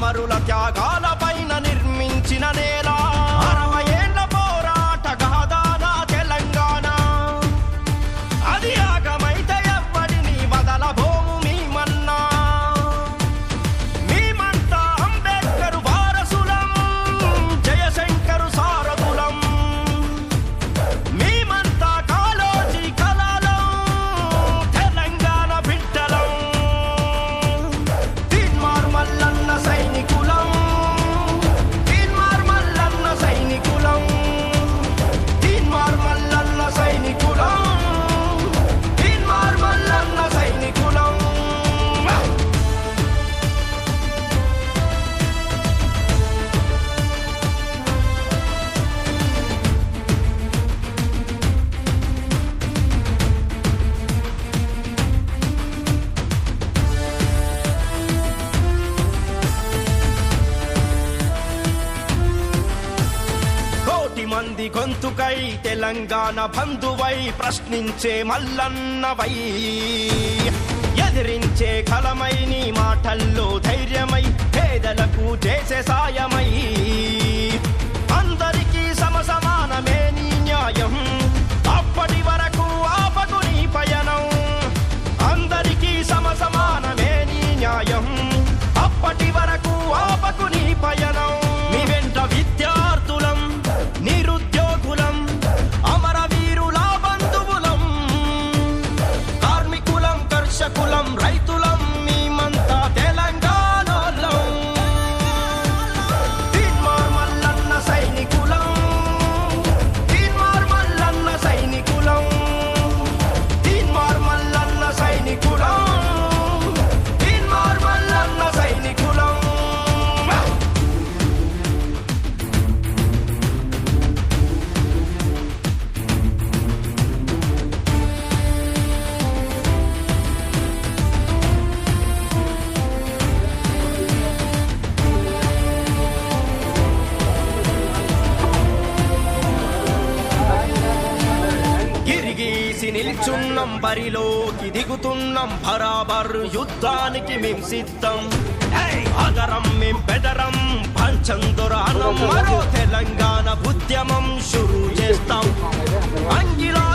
అమరుల త్యాగాల పైన నిర్మించిన నేల 60 ఏళ్ల పోరాట గాథ తెలంగాణ. అది ఆగమైతే ఎవ్వడిని వదలబోము మేమన్నా. మేమంతా అంబేద్కర్ వారసులం, జయశంకరు సారథులం. మేమంతా కాళోజీ కలాలం, తెలంగాణ బిడ్డలం. తీన్మార్ మల్లన్న సైనికులం, తీన్మార్ మల్లన్న సైనికులం, తీన్మార్ మల్లన్న సైనికులం, తీన్మార్ మల్లన్న సైనికులం. కోటి మంది గొంతుకై తెలంగాణ బంధువై ప్రశ్నించే మల్లన్నవై, ఎదిరించే కలమై నీ మాటల్లో ధైర్యమై, పేదలకు చేసే సాయమై. అందరికీ సమసమానమే నీ న్యాయం, అప్పటి వరకు ఆపకు నీ పయనం. అందరికీ సమసమానమే నీ న్యాయం, అప్పటి వరకు ఆపకు నీ పయనం. మీ వెంట విద్యార్థులం, నిరుద్యోగులం, అమరవీరుల బంధువులం, కార్మికులం, కర్షకులం, రైతులం, మేమంతా తెలంగాణలో. తీన్మార్ మల్లన్న సైనికులం, తీన్మార్ మల్లన్న సైనికులం, తీన్మార్ మల్లన్న సైనికులం, తీన్మార్ మల్లన్న సైనికులం. గిరిగీసి నిల్చున్నాం, బరిలోకి దిగుతున్నాం, బరాబర్ యుద్ధానికి మేం సిద్ధం. అగరం మేం బెదరం, పంచందొర అనం, మరో తెలంగాణ ఉద్యమం షురూ చేస్తాం. అంగిలా